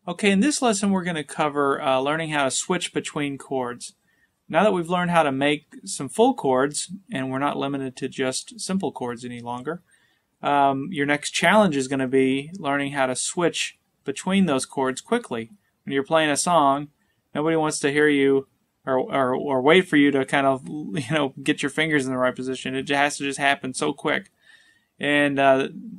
Okay, in this lesson we're going to cover learning how to switch between chords. Now that we've learned how to make some full chords, and we're not limited to just simple chords any longer, your next challenge is going to be learning how to switch between those chords quickly. When you're playing a song, nobody wants to hear you or wait for you to kind of get your fingers in the right position. It has to just happen so quick. And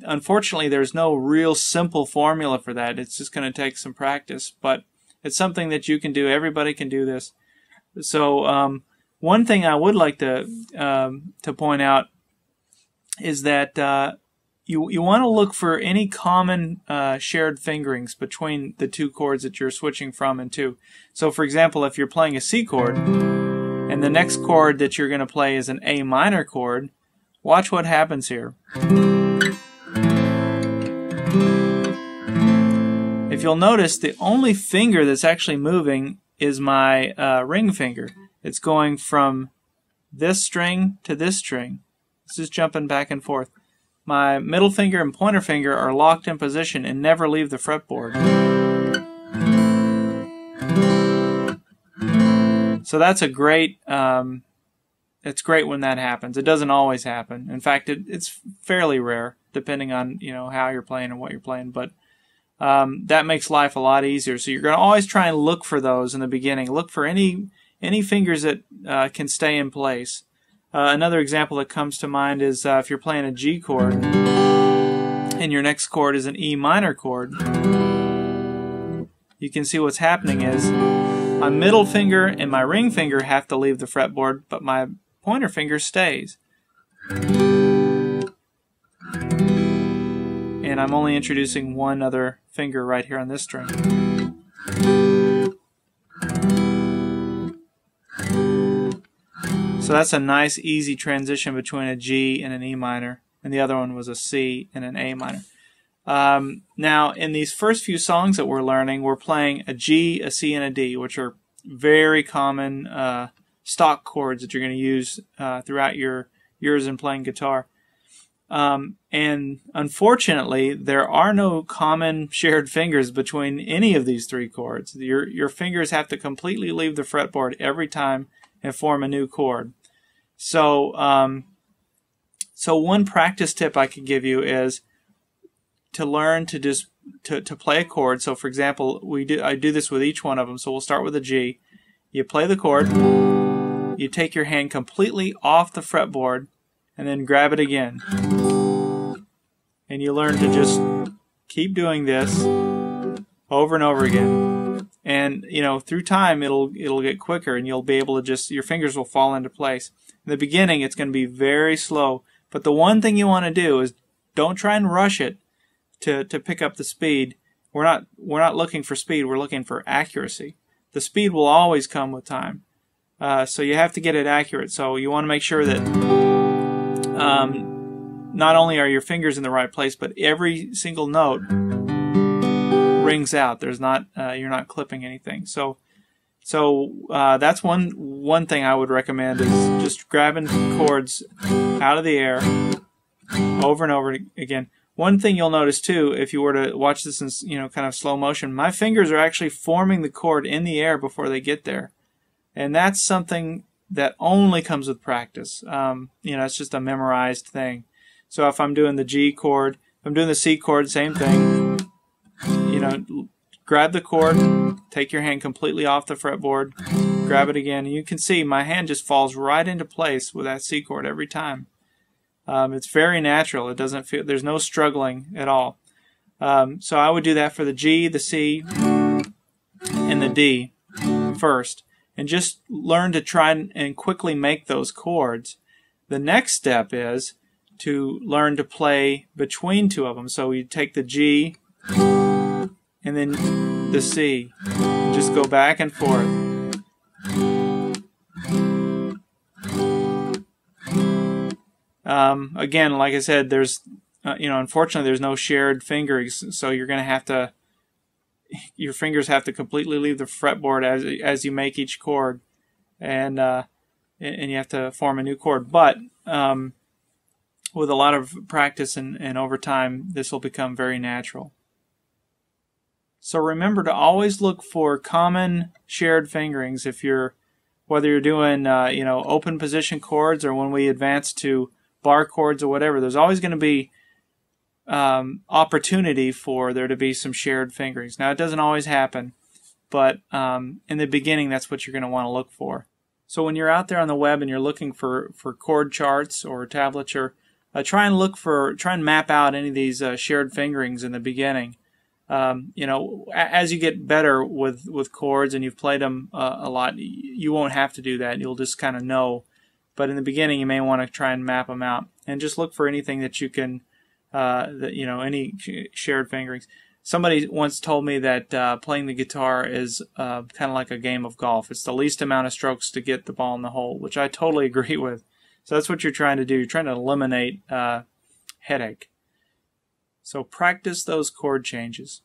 unfortunately, there's no real simple formula for that. It's just going to take some practice, but it's something that you can do. Everybody can do this. So one thing I would like to point out is that you want to look for any common shared fingerings between the two chords that you're switching from and to. So, for example, if you're playing a C chord and the next chord that you're going to play is an A minor chord, watch what happens here. If you'll notice, the only finger that's actually moving is my ring finger. It's going from this string to this string. It's just jumping back and forth. My middle finger and pointer finger are locked in position and never leave the fretboard. So that's a great it's great when that happens. It doesn't always happen. In fact, it's fairly rare, depending on how you're playing and what you're playing. But that makes life a lot easier. So you're going to always try and look for those in the beginning. Look for any fingers that can stay in place. Another example that comes to mind is if you're playing a G chord and your next chord is an E minor chord. You can see what's happening is my middle finger and my ring finger have to leave the fretboard, but my pointer finger stays. And I'm only introducing one other finger right here on this string. So that's a nice easy transition between a G and an E minor, and the other one was a C and an A minor. Now, in these first few songs that we're learning, we're playing a G, a C, and a D, which are very common stock chords that you're going to use throughout your years in playing guitar. And unfortunately, there are no common shared fingers between any of these three chords. Your fingers have to completely leave the fretboard every time and form a new chord. So, so one practice tip I could give you is to learn to just to play a chord. So, for example, I do this with each one of them. So we'll start with a G. You play the chord. You take your hand completely off the fretboard, and then grab it again. And you learn to just keep doing this over and over again. And through time it'll get quicker, and you'll be able to your fingers will fall into place. In the beginning it's going to be very slow, but the one thing you want to do is don't try and rush it to pick up the speed. We're not looking for speed, we're looking for accuracy. The speed will always come with time. So you have to get it accurate. So you want to make sure that not only are your fingers in the right place, but every single note rings out. There's not you're not clipping anything. So that's one thing I would recommend is just grabbing chords out of the air over and over again. One thing you'll notice too, if you were to watch this in kind of slow motion, my fingers are actually forming the chord in the air before they get there, and that's something that only comes with practice. It's just a memorized thing. So if I'm doing the G chord, if I'm doing the C chord, same thing. Grab the chord, take your hand completely off the fretboard, grab it again, and you can see my hand just falls right into place with that C chord every time. It's very natural. It doesn't feel, there's no struggling at all. So I would do that for the G, the C, and the D first, and just learn to try and quickly make those chords. The next step is to learn to play between two of them. So you take the G and then the C, and just go back and forth. Again, like I said, there's unfortunately there's no shared fingers, so you're going to have to, your fingers have to completely leave the fretboard as you make each chord, and you have to form a new chord. But with a lot of practice and over time, this will become very natural. So remember to always look for common shared fingerings whether you're doing open position chords or when we advance to bar chords or whatever. There's always going to be opportunity for there to be some shared fingerings. Now it doesn't always happen, but in the beginning that's what you're going to want to look for. So when you're out there on the web and you're looking for chord charts or tablature, try and map out any of these shared fingerings in the beginning. As you get better with chords and you've played them a lot, you won't have to do that. You'll just kind of know. But in the beginning, you may want to try and map them out and just look for anything that you can, any shared fingerings. Somebody once told me that playing the guitar is kind of like a game of golf. It's the least amount of strokes to get the ball in the hole, which I totally agree with. So that's what you're trying to do. You're trying to eliminate headache. So practice those chord changes.